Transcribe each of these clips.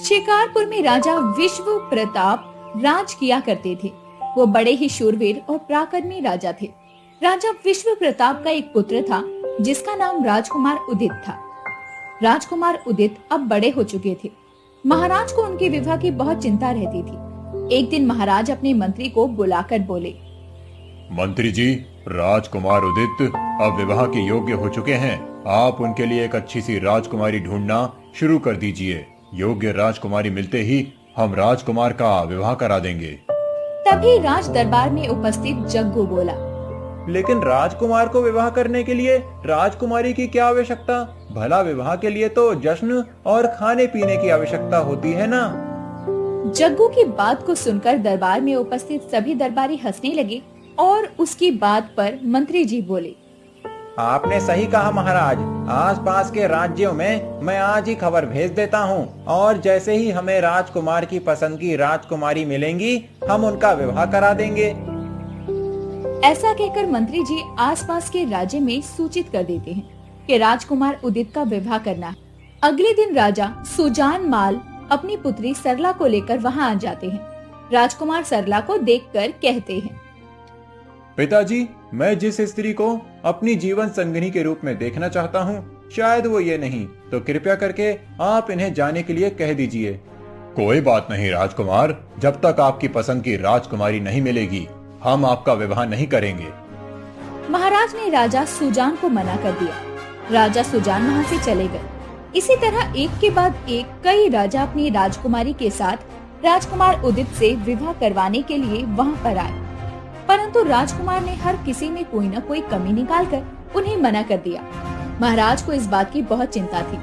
शिकारपुर में राजा विश्व प्रताप राज किया करते थे। वो बड़े ही शूरवीर और पराक्रमी राजा थे। राजा विश्व प्रताप का एक पुत्र था जिसका नाम राजकुमार उदित था। राजकुमार उदित अब बड़े हो चुके थे। महाराज को उनके विवाह की बहुत चिंता रहती थी। एक दिन महाराज अपने मंत्री को बुलाकर बोले, मंत्री जी, राजकुमार उदित अब विवाह के योग्य हो चुके हैं। आप उनके लिए एक अच्छी सी राजकुमारी ढूंढना शुरू कर दीजिए। योग्य राजकुमारी मिलते ही हम राजकुमार का विवाह करा देंगे। तभी राज दरबार में उपस्थित जग्गू बोला, लेकिन राजकुमार को विवाह करने के लिए राजकुमारी की क्या आवश्यकता? भला विवाह के लिए तो जश्न और खाने पीने की आवश्यकता होती है ना। जग्गू की बात को सुनकर दरबार में उपस्थित सभी दरबारी हंसने लगे और उसकी बात पर मंत्री जी बोले, आपने सही कहा महाराज। आसपास के राज्यों में मैं आज ही खबर भेज देता हूँ और जैसे ही हमें राजकुमार की पसंद की राजकुमारी मिलेंगी हम उनका विवाह करा देंगे। ऐसा कहकर मंत्री जी आसपास के राज्य में सूचित कर देते हैं कि राजकुमार उदित का विवाह करना है। अगले दिन राजा सुजान माल अपनी पुत्री सरला को लेकर वहां आ जाते हैं। राजकुमार सरला को देखकर कहते हैं, पिताजी, मैं जिस स्त्री को अपनी जीवन संगिनी के रूप में देखना चाहता हूँ शायद वो ये नहीं, तो कृपया करके आप इन्हें जाने के लिए कह दीजिए। कोई बात नहीं राजकुमार, जब तक आपकी पसंद की राजकुमारी नहीं मिलेगी हम आपका विवाह नहीं करेंगे। महाराज ने राजा सुजान को मना कर दिया। राजा सुजान वहाँ से चले गए। इसी तरह एक के बाद एक कई राजा अपनी राजकुमारी के साथ राजकुमार उदित से विवाह करवाने के लिए वहाँ पर आए, परंतु राजकुमार ने हर किसी में कोई न कोई कमी निकालकर उन्हें मना कर दिया। महाराज को इस बात की बहुत चिंता थी।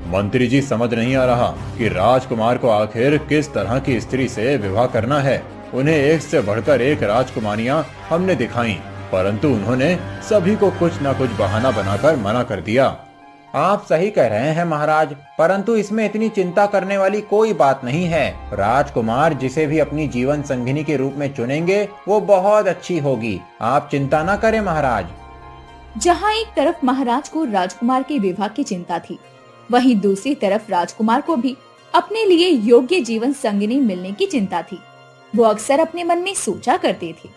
मंत्री जी, समझ नहीं आ रहा कि राजकुमार को आखिर किस तरह की स्त्री से विवाह करना है। उन्हें एक से बढ़कर एक राजकुमारियां हमने दिखाई, परंतु उन्होंने सभी को कुछ न कुछ बहाना बनाकर मना कर दिया। आप सही कह रहे हैं महाराज, परंतु इसमें इतनी चिंता करने वाली कोई बात नहीं है। राजकुमार जिसे भी अपनी जीवन संगिनी के रूप में चुनेंगे वो बहुत अच्छी होगी। आप चिंता न करें महाराज। जहाँ एक तरफ महाराज को राजकुमार के विवाह की चिंता थी, वहीं दूसरी तरफ राजकुमार को भी अपने लिए योग्य जीवन संगिनी मिलने की चिंता थी। वो अक्सर अपने मन में सोचा करते थे,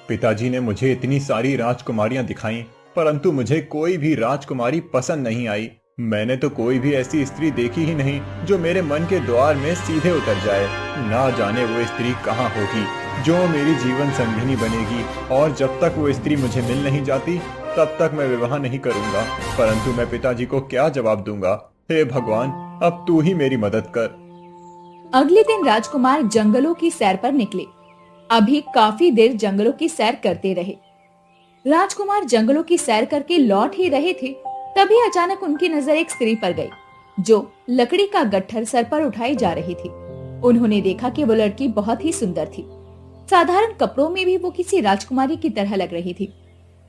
पिताजी ने मुझे इतनी सारी राजकुमारियां दिखाई, परंतु मुझे कोई भी राजकुमारी पसंद नहीं आई। मैंने तो कोई भी ऐसी स्त्री देखी ही नहीं जो मेरे मन के द्वार में सीधे उतर जाए। ना जाने वो स्त्री कहाँ होगी जो मेरी जीवन संगिनी बनेगी, और जब तक वो स्त्री मुझे मिल नहीं जाती तब तक मैं विवाह नहीं करूंगा। परंतु मैं पिताजी को क्या जवाब दूंगा? हे भगवान, अब तू ही मेरी मदद कर। अगले दिन राजकुमार जंगलों की सैर पर निकले। अभी काफी देर जंगलों की सैर करते रहे। राजकुमार जंगलों की सैर करके लौट ही रहे थे, तभी अचानक उनकी नजर एक स्त्री पर गई जो लकड़ी का गट्ठर सर पर उठाई जा रही थी। उन्होंने देखा कि वो लड़की बहुत ही सुंदर थी। साधारण कपड़ों में भी वो किसी राजकुमारी की तरह लग रही थी।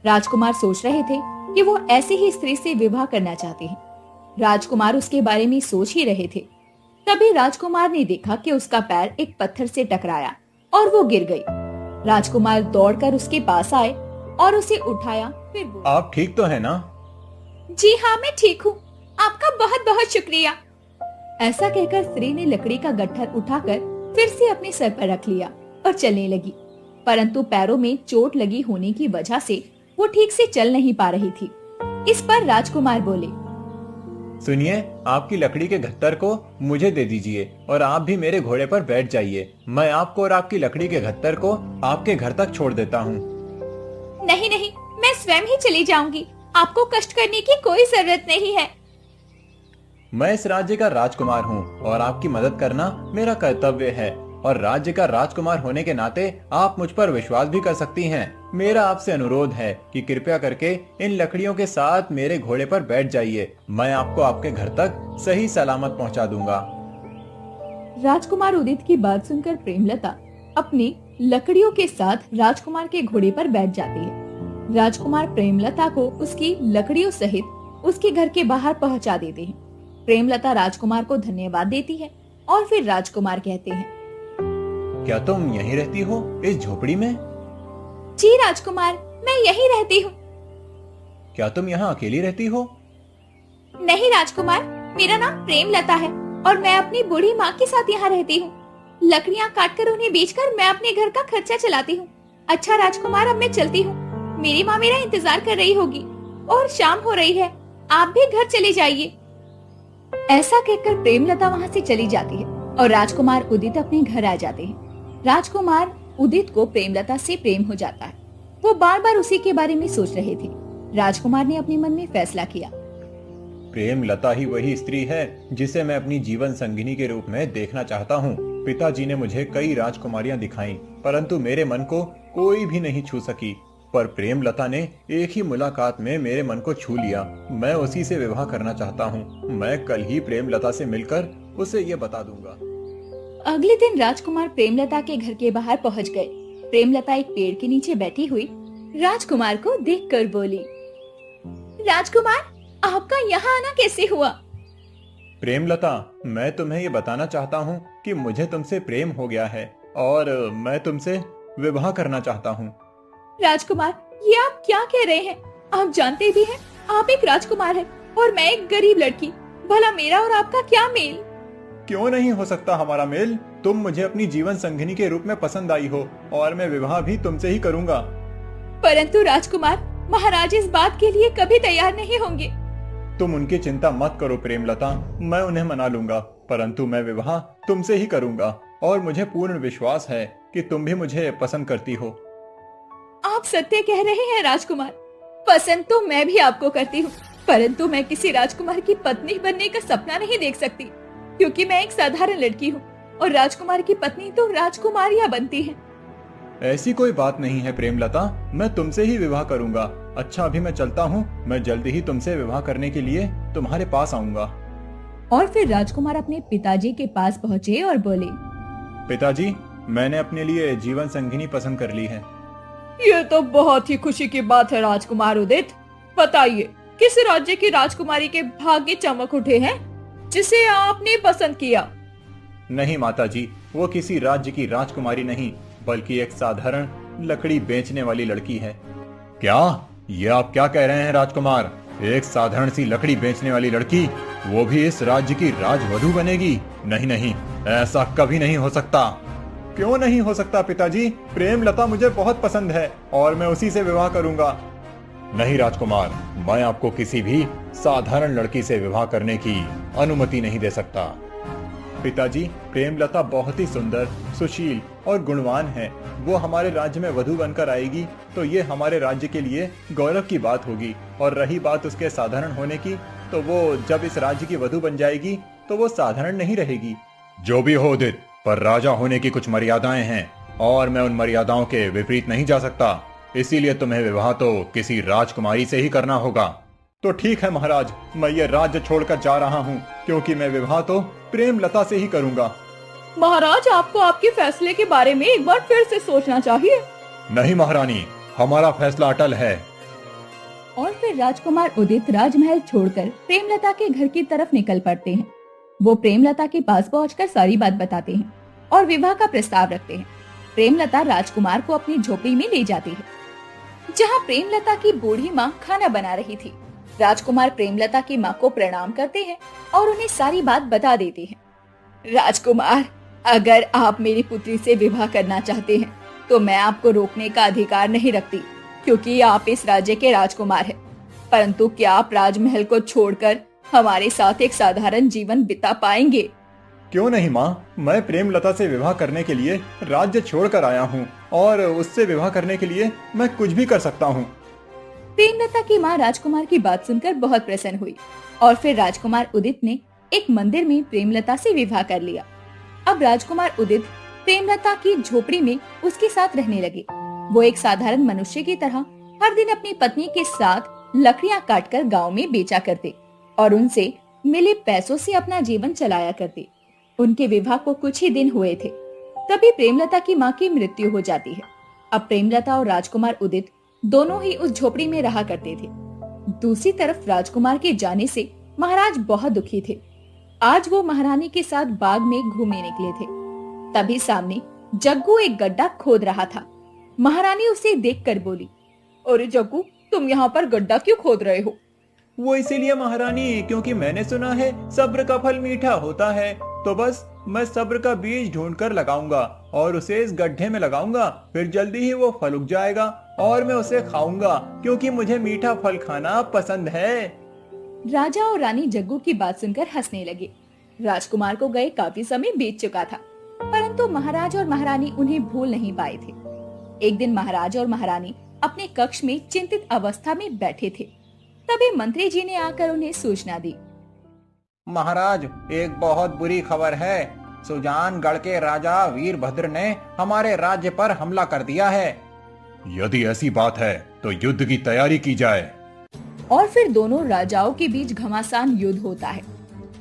राजकुमार सोच रहे थे कि वो ऐसी ही स्त्री से विवाह करना चाहते हैं। राजकुमार उसके बारे में सोच ही रहे थे, तभी राजकुमार ने देखा कि उसका पैर एक पत्थर से टकराया और वो गिर गई। राजकुमार दौड़कर उसके पास आए और उसे उठाया। फिर बोले, आप ठीक तो है ना? जी हाँ, मैं ठीक हूँ, आपका बहुत बहुत शुक्रिया। ऐसा कहकर स्त्री ने लकड़ी का गट्ठर उठाकर फिर से अपने सर पर रख लिया और चलने लगी, परंतु पैरों में चोट लगी होने की वजह से वो ठीक से चल नहीं पा रही थी। इस पर राजकुमार बोले, सुनिए, आपकी लकड़ी के गट्ठर को मुझे दे दीजिए और आप भी मेरे घोड़े पर बैठ जाइए। मैं आपको और आपकी लकड़ी के गट्ठर को आपके घर तक छोड़ देता हूँ। नहीं नहीं, मैं स्वयं ही चली जाऊंगी, आपको कष्ट करने की कोई जरूरत नहीं है। मैं इस राज्य का राजकुमार हूँ और आपकी मदद करना मेरा कर्तव्य है, और राज्य का राजकुमार होने के नाते आप मुझ पर विश्वास भी कर सकती हैं। मेरा आपसे अनुरोध है कि कृपया करके इन लकड़ियों के साथ मेरे घोड़े पर बैठ जाइए। मैं आपको आपके घर तक सही सलामत पहुंचा दूंगा। राजकुमार उदित की बात सुनकर प्रेमलता अपनी लकड़ियों के साथ राजकुमार के घोड़े पर बैठ जाती है। राजकुमार प्रेमलता को उसकी लकड़ियों सहित उसके घर के बाहर पहुंचा देते हैं। प्रेमलता राजकुमार को धन्यवाद देती है और फिर राजकुमार कहते हैं, क्या तुम यहीं रहती हो इस झोपड़ी में? जी राजकुमार, मैं यहीं रहती हूँ। क्या तुम यहाँ अकेली रहती हो? नहीं राजकुमार, मेरा नाम प्रेमलता है और मैं अपनी बूढ़ी माँ के साथ यहाँ रहती हूँ। लकड़ियाँ काटकर उन्हें बेचकर मैं अपने घर का खर्चा चलाती हूँ। अच्छा राजकुमार, अब मैं चलती हूँ। मेरी माँ मेरा इंतजार कर रही होगी और शाम हो रही है। आप भी घर चले जाइए। ऐसा कहकर प्रेमलता वहाँ से चली जाती है और राजकुमार उदित अपने घर आ जाते हैं। राजकुमार उदित को प्रेमलता से प्रेम हो जाता है। वो बार बार उसी के बारे में सोच रहे थे। राजकुमार ने अपने मन में फैसला किया। प्रेमलता ही वही स्त्री है जिसे मैं अपनी जीवन संगिनी के रूप में देखना चाहता हूँ। पिताजी ने मुझे कई राजकुमारियां दिखाई, परंतु मेरे मन को कोई भी नहीं छू सकी। पर प्रेमलता ने एक ही मुलाकात में मेरे मन को छू लिया। मैं उसी से विवाह करना चाहता हूँ। मैं कल ही प्रेमलता से मिलकर उसे ये बता दूंगा। अगले दिन राजकुमार प्रेमलता के घर के बाहर पहुँच गए। प्रेमलता एक पेड़ के नीचे बैठी हुई राजकुमार को देखकर बोली, राजकुमार, आपका यहाँ आना कैसे हुआ? प्रेमलता, मैं तुम्हें ये बताना चाहता हूँ कि मुझे तुमसे प्रेम हो गया है और मैं तुमसे विवाह करना चाहता हूँ। राजकुमार, ये आप क्या कह रहे हैं? आप जानते भी हैं आप एक राजकुमार हैं और मैं एक गरीब लड़की। भला मेरा और आपका क्या मेल? क्यों नहीं हो सकता हमारा मेल? तुम मुझे अपनी जीवन संगिनी के रूप में पसंद आई हो और मैं विवाह भी तुमसे ही करूंगा। परंतु राजकुमार, महाराज इस बात के लिए कभी तैयार नहीं होंगे। तुम उनकी चिंता मत करो प्रेमलता, मैं उन्हें मना लूंगा, परंतु मैं विवाह तुमसे ही करूंगा और मुझे पूर्ण विश्वास है कि तुम भी मुझे पसंद करती हो। आप सत्य कह रहे हैं राजकुमार। पसंद तो मैं भी आपको करती हूँ, परंतु मैं किसी राजकुमार की पत्नी बनने का सपना नहीं देख सकती, क्योंकि मैं एक साधारण लड़की हूँ और राजकुमार की पत्नी तो राजकुमारियाँ बनती हैं। ऐसी कोई बात नहीं है प्रेमलता, मैं तुमसे ही विवाह करूंगा। अच्छा, अभी मैं चलता हूँ। मैं जल्दी ही तुमसे विवाह करने के लिए तुम्हारे पास आऊंगा। और फिर राजकुमार अपने पिताजी के पास पहुँचे और बोले, पिताजी, मैंने अपने लिए जीवन संगिनी पसंद कर ली है। ये तो बहुत ही खुशी की बात है राजकुमार उदित। बताइए, किस राज्य की राजकुमारी के भाग्य चमक उठे हैं जिसे आपने पसंद किया? नहीं माताजी, वो किसी राज्य की राजकुमारी नहीं, बल्कि एक साधारण लकड़ी बेचने वाली लड़की है। क्या? ये आप क्या कह रहे हैं राजकुमार? एक साधारण सी लकड़ी बेचने वाली लड़की, वो भी इस राज्य की राजवधू बनेगी? नहीं नहीं, ऐसा कभी नहीं हो सकता। क्यों नहीं हो सकता पिताजी? प्रेमलता मुझे बहुत पसंद है और मैं उसी से विवाह करूंगा। नहीं राजकुमार, मैं आपको किसी भी साधारण लड़की से विवाह करने की अनुमति नहीं दे सकता। पिताजी, प्रेमलता बहुत ही सुंदर, सुशील और गुणवान है। वो हमारे राज्य में वधू बनकर आएगी तो ये हमारे राज्य के लिए गौरव की बात होगी। और रही बात उसके साधारण होने की, तो वो जब इस राज्य की वधू बन जाएगी तो वो साधारण नहीं रहेगी। जो भी हो उदित, पर राजा होने की कुछ मर्यादाएं हैं और मैं उन मर्यादाओं के विपरीत नहीं जा सकता। इसीलिए तुम्हें विवाह तो किसी राजकुमारी से ही करना होगा। तो ठीक है महाराज, मैं ये राज्य छोड़कर जा रहा हूँ, क्योंकि मैं विवाह तो प्रेमलता से ही करूंगा। महाराज, आपको आपके फैसले के बारे में एक बार फिर से सोचना चाहिए। नहीं महारानी, हमारा फैसला अटल है। और फिर राजकुमार उदित राजमहल छोड़कर प्रेमलता के घर की तरफ निकल पड़ते हैं। वो प्रेमलता के पास पहुंचकर सारी बात बताते हैं और विवाह का प्रस्ताव रखते हैं। प्रेमलता राजकुमार को अपनी झोपड़ी में ले जाती है, जहाँ प्रेमलता की बूढ़ी माँ खाना बना रही थी। राजकुमार प्रेमलता की माँ को प्रणाम करते हैं और उन्हें सारी बात बता देते हैं। राजकुमार, अगर आप मेरी पुत्री से विवाह करना चाहते हैं तो मैं आपको रोकने का अधिकार नहीं रखती, क्योंकि आप इस राज्य के राजकुमार हैं। परंतु क्या आप राजमहल को छोड़कर हमारे साथ एक साधारण जीवन बिता पाएंगे? क्यों नहीं माँ, मैं प्रेमलता से विवाह करने के लिए राज्य छोड़कर आया हूँ और उससे विवाह करने के लिए मैं कुछ भी कर सकता हूँ। प्रेमलता की माँ राजकुमार की बात सुनकर बहुत प्रसन्न हुई और फिर राजकुमार उदित ने एक मंदिर में प्रेमलता से विवाह कर लिया। अब राजकुमार उदित प्रेमलता की झोपड़ी में उसके साथ रहने लगे। वो एक साधारण मनुष्य की तरह हर दिन अपनी पत्नी के साथ लकड़ियां काटकर गांव में बेचा करते और उनसे मिले पैसों से अपना जीवन चलाया करते। उनके विवाह को कुछ ही दिन हुए थे, तभी प्रेमलता की माँ की मृत्यु हो जाती है। अब प्रेमलता और राजकुमार उदित दोनों ही उस झोपड़ी में रहा करते थे। दूसरी तरफ राजकुमार के जाने से महाराज बहुत दुखी थे। आज वो महारानी के साथ बाग में घूमने निकले थे, तभी सामने जग्गू एक गड्ढा खोद रहा था। महारानी उसे देखकर बोली, अरे जग्गू, तुम यहाँ पर गड्ढा क्यों खोद रहे हो? वो इसीलिए महारानी क्योंकि मैंने सुना है सब्र का फल मीठा होता है। तो बस मैं सब्र का बीज ढूंढकर लगाऊंगा और उसे इस गड्ढे में लगाऊंगा, फिर जल्दी ही वो फल उग जाएगा और मैं उसे खाऊंगा क्योंकि मुझे मीठा फल खाना पसंद है। राजा और रानी जग्गू की बात सुनकर हंसने लगे। राजकुमार को गए काफी समय बीत चुका था, परंतु महाराज और महारानी उन्हें भूल नहीं पाए थे। एक दिन महाराज और महारानी अपने कक्ष में चिंतित अवस्था में बैठे थे। तभी मंत्री जी ने आकर उन्हें सूचना दी। महाराज, एक बहुत बुरी खबर है। सुजानगढ़ के राजा वीरभद्र ने हमारे राज्य पर हमला कर दिया है। यदि ऐसी बात है तो युद्ध की तैयारी की जाए। और फिर दोनों राजाओं के बीच घमासान युद्ध होता है।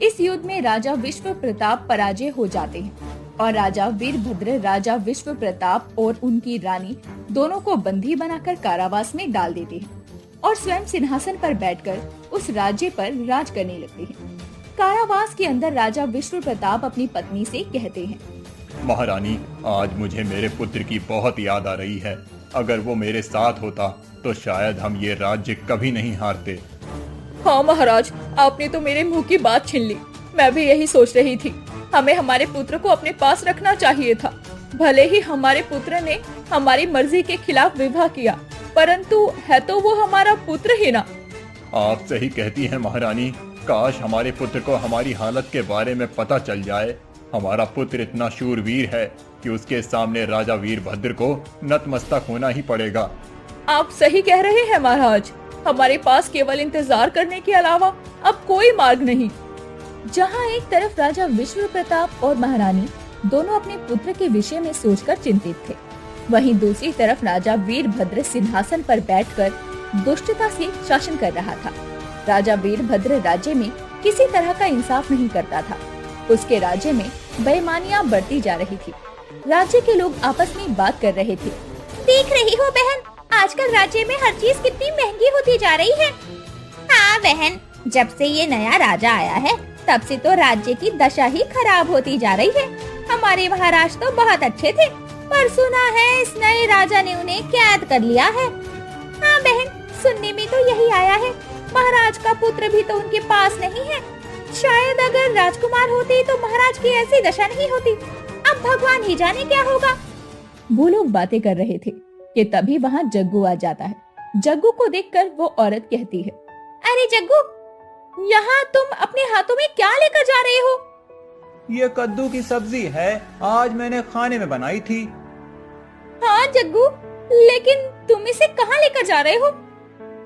इस युद्ध में राजा विश्व प्रताप पराजय हो जाते हैं और राजा वीरभद्र राजा विश्व प्रताप और उनकी रानी दोनों को बंदी बनाकर कारावास में डाल देते हैं और स्वयं सिंहासन पर बैठकर उस राज्य पर राज करने लगते हैं। कारावास के अंदर राजा विश्व प्रताप अपनी पत्नी से कहते हैं, महारानी, आज मुझे मेरे पुत्र की बहुत याद आ रही है। अगर वो मेरे साथ होता तो शायद हम ये राज्य कभी नहीं हारते। हाँ महाराज, आपने तो मेरे मुंह की बात छीन ली। मैं भी यही सोच रही थी। हमें हमारे पुत्र को अपने पास रखना चाहिए था। भले ही हमारे पुत्र ने हमारी मर्जी के खिलाफ विवाह किया, परंतु है तो वो हमारा पुत्र ही ना। आप सही कहती हैं महारानी। काश हमारे पुत्र को हमारी हालत के बारे में पता चल जाए। हमारा पुत्र इतना शूरवीर है कि उसके सामने राजा वीरभद्र को नतमस्तक होना ही पड़ेगा। आप सही कह रहे हैं महाराज। हमारे पास केवल इंतजार करने के अलावा अब कोई मार्ग नहीं। जहाँ एक तरफ राजा विश्व प्रताप और महारानी दोनों अपने पुत्र के विषय में सोचकर चिंतित थे, वहीं दूसरी तरफ राजा वीरभद्र सिंहासन पर बैठकर दुष्टता से शासन कर रहा था। राजा वीरभद्र राज्य में किसी तरह का इंसाफ नहीं करता था। उसके राज्य में बेईमानियां बढ़ती जा रही थी। राज्य के लोग आपस में बात कर रहे थे। देख रही हो बहन, आजकल राज्य में हर चीज कितनी महंगी होती जा रही है। हाँ बहन, जब से ये नया राजा आया है तब से तो राज्य की दशा ही खराब होती जा रही है। हमारे महाराज तो बहुत अच्छे थे, पर सुना है इस नए राजा ने उन्हें कैद कर लिया है। हाँ बहन, सुनने में तो यही आया है। महाराज का पुत्र भी तो उनके पास नहीं है। शायद अगर राजकुमार होते तो महाराज की ऐसी दशा नहीं होती। अब भगवान ही जाने क्या होगा। वो लोग बातें कर रहे थे कि तभी वहाँ जग्गू आ जाता है। जग्गू को देखकर वो औरत कहती है, अरे जग्गू, यहाँ तुम अपने हाथों में क्या लेकर जा रहे हो? ये कद्दू की सब्जी है, आज मैंने खाने में बनाई थी। हाँ जग्गू, लेकिन तुम इसे कहाँ लेकर जा रहे हो?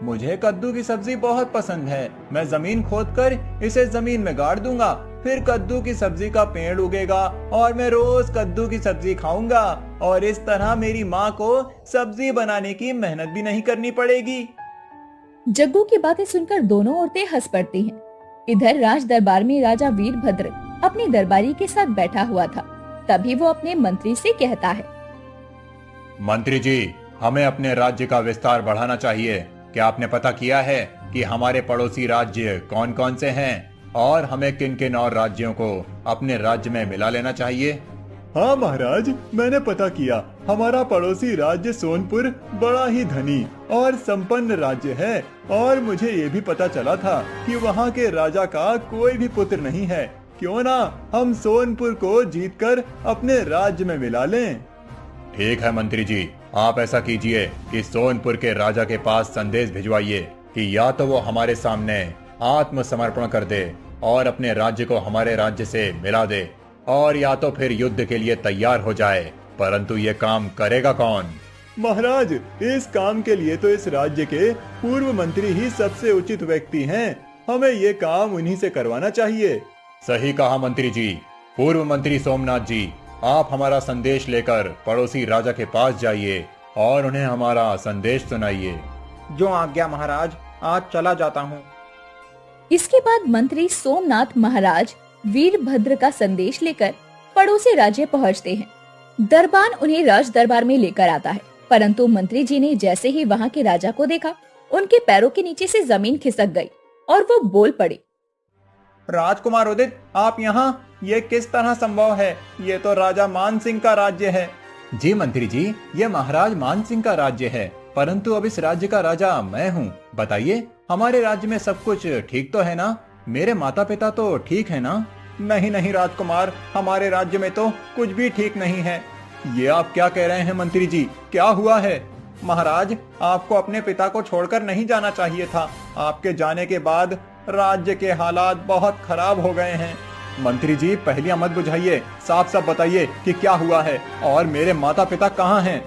मुझे कद्दू की सब्जी बहुत पसंद है। मैं जमीन खोदकर इसे जमीन में गाड़ दूंगा, फिर कद्दू की सब्जी का पेड़ उगेगा और मैं रोज कद्दू की सब्जी खाऊंगा और इस तरह मेरी माँ को सब्जी बनाने की मेहनत भी नहीं करनी पड़ेगी। जग्गू की बातें सुनकर दोनों औरतें हंस पड़ती हैं। इधर राज दरबार में राजा वीरभद्र अपने दरबारी के साथ बैठा हुआ था। तभी वो अपने मंत्री से कहता है, मंत्री जी, हमें अपने राज्य का विस्तार बढ़ाना चाहिए। क्या आपने पता किया है कि हमारे पड़ोसी राज्य कौन कौन से हैं और हमें किन किन और राज्यों को अपने राज्य में मिला लेना चाहिए? हाँ महाराज, मैंने पता किया। हमारा पड़ोसी राज्य सोनपुर बड़ा ही धनी और संपन्न राज्य है और मुझे ये भी पता चला था कि वहाँ के राजा का कोई भी पुत्र नहीं है। क्यों ना हम सोनपुर को जीतकर अपने राज्य में मिला लें। ठीक है मंत्री जी, आप ऐसा कीजिए कि सोनपुर के राजा के पास संदेश भिजवाइए कि या तो वो हमारे सामने आत्मसमर्पण कर दे और अपने राज्य को हमारे राज्य से मिला दे, और या तो फिर युद्ध के लिए तैयार हो जाए। परंतु ये काम करेगा कौन? महाराज, इस काम के लिए तो इस राज्य के पूर्व मंत्री ही सबसे उचित व्यक्ति हैं। हमें ये काम उन्हीं से करवाना चाहिए। सही कहा मंत्री जी। पूर्व मंत्री सोमनाथ जी, आप हमारा संदेश लेकर पड़ोसी राजा के पास जाइए और उन्हें हमारा संदेश सुनाइए। जो आज्ञा महाराज, आज चला जाता हूँ। इसके बाद मंत्री सोमनाथ महाराज वीरभद्र का संदेश लेकर पड़ोसी राज्य पहुंचते हैं। दरबान उन्हें राज दरबार में लेकर आता है, परंतु मंत्री जी ने जैसे ही वहां के राजा को देखा, उनके पैरों के नीचे से जमीन खिसक गई और वो बोल पड़े, राजकुमार उदित, आप यहाँ? ये किस तरह संभव है? ये तो राजा मान सिंह का राज्य है। जी मंत्री जी, ये महाराज मान सिंह का राज्य है। परंतु अब इस राज्य का राजा मैं हूँ। बताइए, हमारे राज्य में सब कुछ ठीक तो है ना? मेरे माता पिता तो ठीक है ना? नहीं नहीं राजकुमार, हमारे राज्य में तो कुछ भी ठीक नहीं है। ये आप क्या कह रहे हैं मंत्री जी? क्या हुआ है? महाराज, आपको अपने पिता को छोड़कर नहीं जाना चाहिए था। आपके जाने के बाद राज्य के हालात बहुत खराब हो गए हैं। मंत्री जी, पहलियां मत बुझाइए, साफ साफ बताइए कि क्या हुआ है और मेरे माता पिता कहाँ हैं?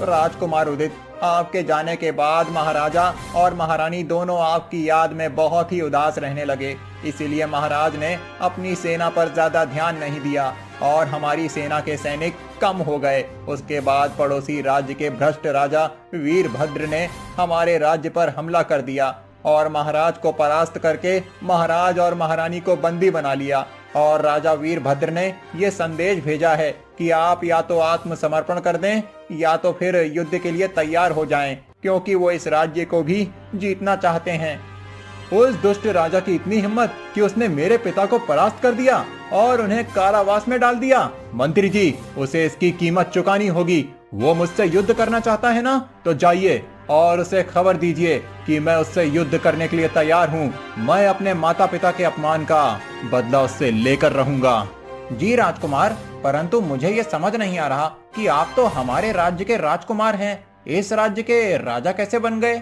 राजकुमार उदित, आपके जाने के बाद महाराजा और महारानी दोनों आपकी याद में बहुत ही उदास रहने लगे। इसीलिए महाराज ने अपनी सेना पर ज्यादा ध्यान नहीं दिया और हमारी सेना के सैनिक कम हो गए। उसके बाद पड़ोसी राज्य के भ्रष्ट राजा वीरभद्र ने हमारे राज्य पर हमला कर दिया और महाराज को परास्त करके महाराज और महारानी को बंदी बना लिया। और राजा वीरभद्र ने यह संदेश भेजा है कि आप या तो आत्मसमर्पण कर दें या तो फिर युद्ध के लिए तैयार हो जाएं, क्योंकि वो इस राज्य को भी जीतना चाहते हैं। उस दुष्ट राजा की इतनी हिम्मत कि उसने मेरे पिता को परास्त कर दिया और उन्हें कारावास में डाल दिया। मंत्री जी, उसे इसकी कीमत चुकानी होगी। वो मुझसे युद्ध करना चाहता है ना, तो जाइए और उसे खबर दीजिए कि मैं उससे युद्ध करने के लिए तैयार हूँ। मैं अपने माता पिता के अपमान का बदला उससे लेकर रहूंगा। जी राजकुमार, परंतु मुझे ये समझ नहीं आ रहा कि आप तो हमारे राज्य के राजकुमार हैं, इस राज्य के राजा कैसे बन गए?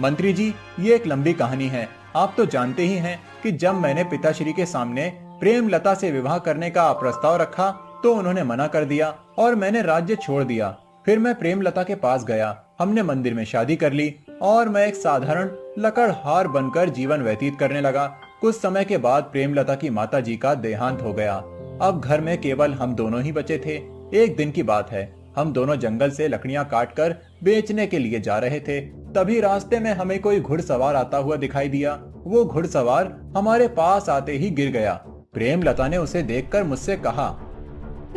मंत्री जी, ये एक लंबी कहानी है। आप तो जानते ही हैं कि जब मैंने पिताश्री के सामने प्रेमलता से विवाह करने का प्रस्ताव रखा तो उन्होंने मना कर दिया और मैंने राज्य छोड़ दिया। फिर मैं प्रेमलता के पास गया, हमने मंदिर में शादी कर ली और मैं एक साधारण लकड़हार बनकर जीवन व्यतीत करने लगा। कुछ समय के बाद प्रेमलता की माता जी का देहांत हो गया। अब घर में केवल हम दोनों ही बचे थे। एक दिन की बात है, हम दोनों जंगल से लकड़ियां काटकर बेचने के लिए जा रहे थे। तभी रास्ते में हमें कोई घुड़सवार आता हुआ दिखाई दिया। वो घुड़सवार हमारे पास आते ही गिर गया। प्रेमलता ने उसे देखकर मुझसे कहा,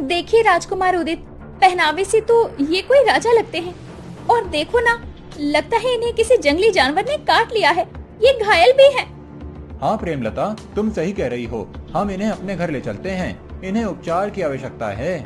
देखिए राजकुमार उदित, पहनावे से तो ये कोई राजा लगते हैं। और देखो ना, लगता है इन्हें किसी जंगली जानवर ने काट लिया है। ये घायल भी हैं। हाँ प्रेमलता, तुम सही कह रही हो। हम इन्हें अपने घर ले चलते हैं, इन्हें उपचार की आवश्यकता है।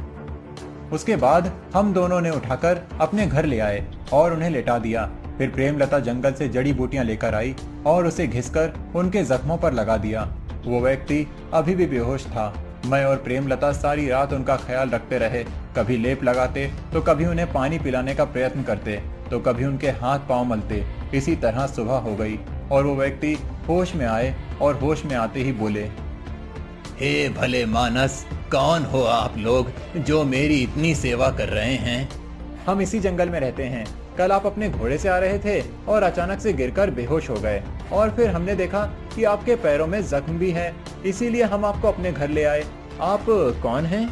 उसके बाद हम दोनों ने उठाकर अपने घर ले आए और उन्हें लेटा दिया। फिर प्रेमलता जंगल से जड़ी बूटियां लेकर आई और उसे घिसकर उनके जख्मों पर लगा दिया। वो व्यक्ति अभी भी बेहोश था। मैं और प्रेमलता सारी रात उनका ख्याल रखते रहे। कभी लेप लगाते तो कभी उन्हें पानी पिलाने का प्रयत्न करते तो कभी उनके हाथ पांव मलते। इसी तरह सुबह हो गई और वो व्यक्ति होश में आए और होश में आते ही बोले, हे भले मानस, कौन हो आप लोग जो मेरी इतनी सेवा कर रहे हैं? हम इसी जंगल में रहते हैं। कल आप अपने घोड़े से आ रहे थे और अचानक से गिरकर बेहोश हो गए और फिर हमने देखा कि आपके पैरों में जख्म भी है, इसीलिए हम आपको अपने घर ले आए। आप कौन हैं?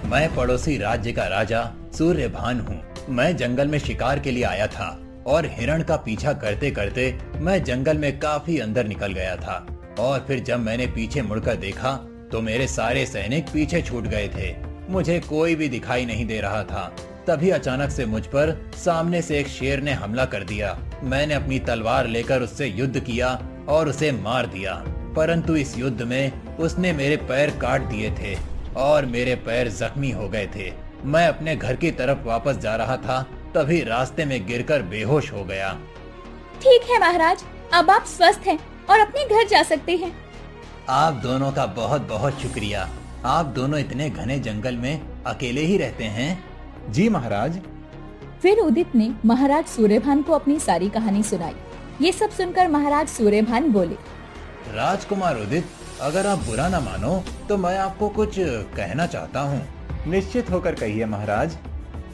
मैं पड़ोसी राज्य का राजा सूर्यभान हूँ। मैं जंगल में शिकार के लिए आया था और हिरण का पीछा करते करते मैं जंगल में काफी अंदर निकल गया था और फिर जब मैंने पीछे मुड़कर देखा तो मेरे सारे सैनिक पीछे छूट गए थे। मुझे कोई भी दिखाई नहीं दे रहा था। तभी अचानक से मुझ पर सामने से एक शेर ने हमला कर दिया। मैंने अपनी तलवार लेकर उससे युद्ध किया और उसे मार दिया, परंतु इस युद्ध में उसने मेरे पैर काट दिए थे और मेरे पैर जख्मी हो गए थे। मैं अपने घर की तरफ वापस जा रहा था, तभी रास्ते में गिरकर बेहोश हो गया। ठीक है महाराज, अब आप स्वस्थ हैं और अपने घर जा सकते हैं। आप दोनों का बहुत बहुत शुक्रिया। आप दोनों इतने घने जंगल में अकेले ही रहते हैं? जी महाराज। फिर उदित ने महाराज सूर्यभान को अपनी सारी कहानी सुनाई। ये सब सुनकर महाराज सूर्यभान बोले, राजकुमार उदित, अगर आप बुरा न मानो तो मैं आपको कुछ कहना चाहता हूँ। निश्चित होकर कहिए महाराज।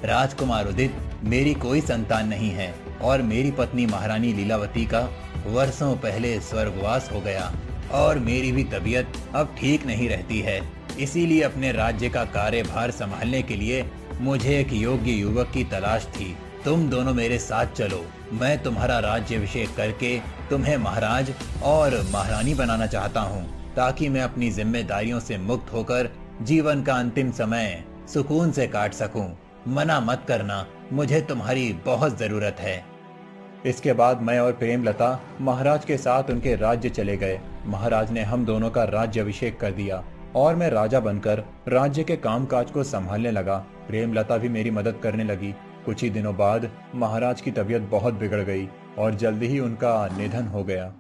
राजकुमार उदित, मेरी कोई संतान नहीं है और मेरी पत्नी महारानी लीलावती का वर्षों पहले स्वर्गवास हो गया और मेरी भी तबीयत अब ठीक नहीं रहती है। इसीलिए अपने राज्य का कार्यभार संभालने के लिए मुझे एक योग्य युवक की तलाश थी। तुम दोनों मेरे साथ चलो। मैं तुम्हारा राज्याभिषेक करके तुम्हें महाराज और महारानी बनाना चाहता हूँ, ताकि मैं अपनी जिम्मेदारियों से मुक्त होकर जीवन का अंतिम समय सुकून से काट सकूं। मना मत करना, मुझे तुम्हारी बहुत जरूरत है। इसके बाद मैं और प्रेमलता महाराज के साथ उनके राज्य चले गए। महाराज ने हम दोनों का राज्याभिषेक कर दिया और मैं राजा बनकर राज्य के कामकाज को संभालने लगा। प्रेमलता भी मेरी मदद करने लगी। कुछ ही दिनों बाद महाराज की तबीयत बहुत बिगड़ गई और जल्दी ही उनका निधन हो गया।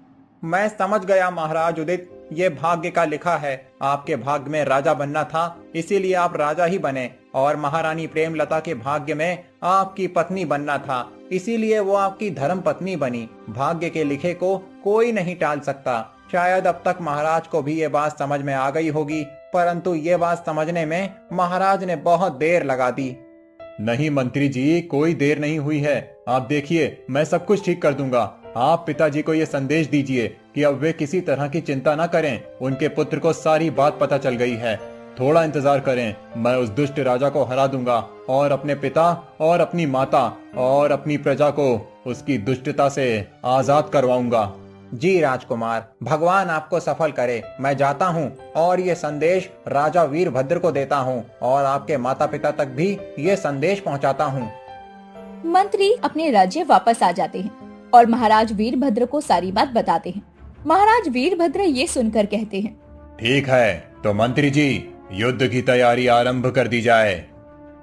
मैं समझ गया महाराज उदित, ये भाग्य का लिखा है। आपके भाग्य में राजा बनना था, इसीलिए आप राजा ही बने, और महारानी प्रेमलता के भाग्य में आपकी पत्नी बनना था, इसीलिए वो आपकी धर्म पत्नी बनी। भाग्य के लिखे को कोई नहीं टाल सकता। शायद अब तक महाराज को भी ये बात समझ में आ गई होगी, परंतु ये बात समझने में महाराज ने बहुत देर लगा दी। नहीं मंत्री जी, कोई देर नहीं हुई है। आप देखिए, मैं सब कुछ ठीक कर दूंगा। आप पिताजी को ये संदेश दीजिए कि अब वे किसी तरह की चिंता न करें। उनके पुत्र को सारी बात पता चल गई है। थोड़ा इंतजार करें, मैं उस दुष्ट राजा को हरा दूंगा और अपने पिता और अपनी माता और अपनी प्रजा को उसकी दुष्टता से आजाद करवाऊंगा। जी राजकुमार, भगवान आपको सफल करे। मैं जाता हूँ और ये संदेश राजा वीरभद्र को देता हूँ और आपके माता पिता तक भी ये संदेश पहुँचाता हूँ। मंत्री अपने राज्य वापस आ जाते हैं और महाराज वीरभद्र को सारी बात बताते हैं। महाराज वीरभद्र ये सुनकर कहते हैं, ठीक है, तो मंत्री जी युद्ध की तैयारी आरंभ कर दी जाए।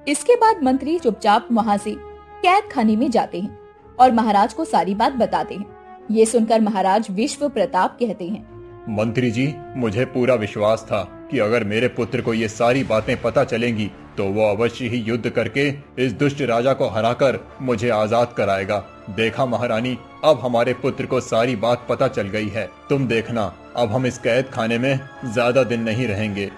इसके बाद मंत्री चुपचाप वहाँ से कैद खाने में जाते हैं और महाराज को सारी बात बताते हैं। ये सुनकर महाराज विश्व प्रताप कहते हैं, मंत्री जी, मुझे पूरा विश्वास था कि अगर मेरे पुत्र को ये सारी बातें पता चलेंगी तो वो अवश्य ही युद्ध करके इस दुष्ट राजा को हराकर मुझे आजाद कराएगा। देखा महारानी, अब हमारे पुत्र को सारी बात पता चल गई है। तुम देखना, अब हम इस कैद खाने में ज्यादा दिन नहीं रहेंगे।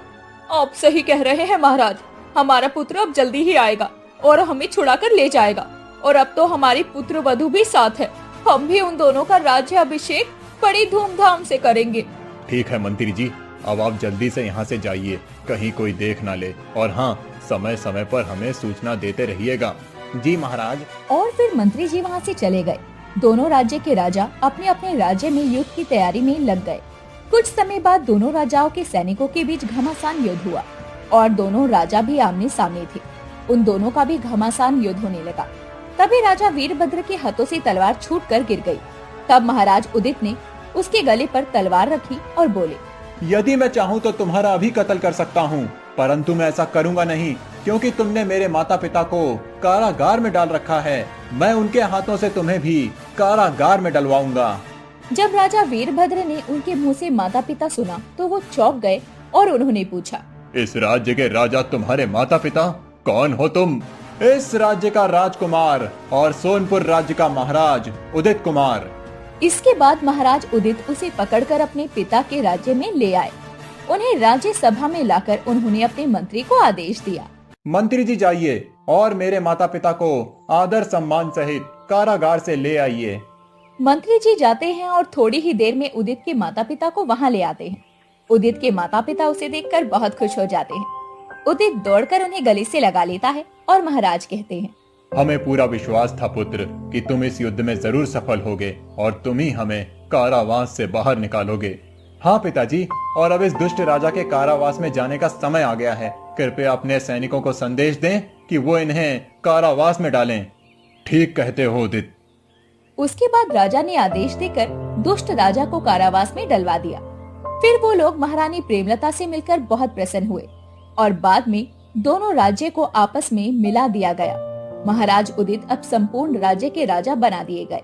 आप सही कह रहे हैं महाराज, हमारा पुत्र अब जल्दी ही आएगा और हमें छुड़ा कर ले जाएगा। और अब तो हमारी पुत्र वधू भी साथ है, हम भी उन दोनों का राज्य अभिषेक बड़ी धूमधाम से करेंगे। ठीक है मंत्री जी, अब आप जल्दी से यहाँ से जाइए, कहीं कोई देख ना ले। और हाँ, समय समय पर हमें सूचना देते रहिएगा। जी महाराज। और फिर मंत्री जी वहाँ से चले गए। दोनों राज्य के राजा अपने अपने राज्य में युद्ध की तैयारी में लग गए। कुछ समय बाद दोनों राजाओं के सैनिकों के बीच घमासान युद्ध हुआ और दोनों राजा भी आमने सामने थे। उन दोनों का भी घमासान युद्ध होने लगा। तभी राजा वीरभद्र के हाथों से तलवार छूटकर गिर गई। तब महाराज उदित ने उसके गले पर तलवार रखी और बोले, यदि मैं चाहूँ तो तुम्हारा अभी कत्ल कर सकता हूँ, परंतु मैं ऐसा करूँगा नहीं, क्योंकि तुमने मेरे माता पिता को कारागार में डाल रखा है। मैं उनके हाथों से तुम्हें भी कारागार में डलवाऊंगा। जब राजा वीरभद्र ने उनके मुंह से माता पिता सुना तो वो चौंक गए और उन्होंने पूछा, इस राज्य के राजा तुम्हारे माता पिता? कौन हो तुम? इस राज्य का राजकुमार और सोनपुर राज्य का महाराज उदित कुमार। इसके बाद महाराज उदित उसे पकड़कर अपने पिता के राज्य में ले आए। उन्हें राज्य सभा में लाकर उन्होंने अपने मंत्री को आदेश दिया, मंत्री जी जाइए और मेरे माता पिता को आदर सम्मान सहित कारागार से ले आइए। मंत्री जी जाते हैं और थोड़ी ही देर में उदित के माता पिता को वहां ले आते हैं। उदित के माता पिता उसे देखकर बहुत खुश हो जाते हैं। उदित दौड़कर उन्हें गले से लगा लेता है और महाराज कहते हैं, हमें पूरा विश्वास था पुत्र कि तुम इस युद्ध में जरूर सफल होगे और तुम ही हमें कारावास से बाहर निकालोगे। हाँ पिताजी, और अब इस दुष्ट राजा के कारावास में जाने का समय आ गया है। कृपया अपने सैनिकों को संदेश दें कि वो इन्हें कारावास में डालें। ठीक कहते हो उदित। उसके बाद राजा ने आदेश देकर दुष्ट राजा को कारावास में डलवा दिया। फिर वो लोग महारानी प्रेमलता से मिलकर बहुत प्रसन्न हुए और बाद में दोनों राज्य को आपस में मिला दिया गया। महाराज उदित अब संपूर्ण राज्य के राजा बना दिए गए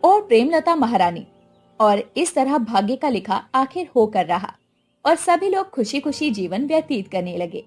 और प्रेमलता महारानी। और इस तरह भाग्य का लिखा आखिर होकर रहा और सभी लोग खुशी खुशी जीवन व्यतीत करने लगे।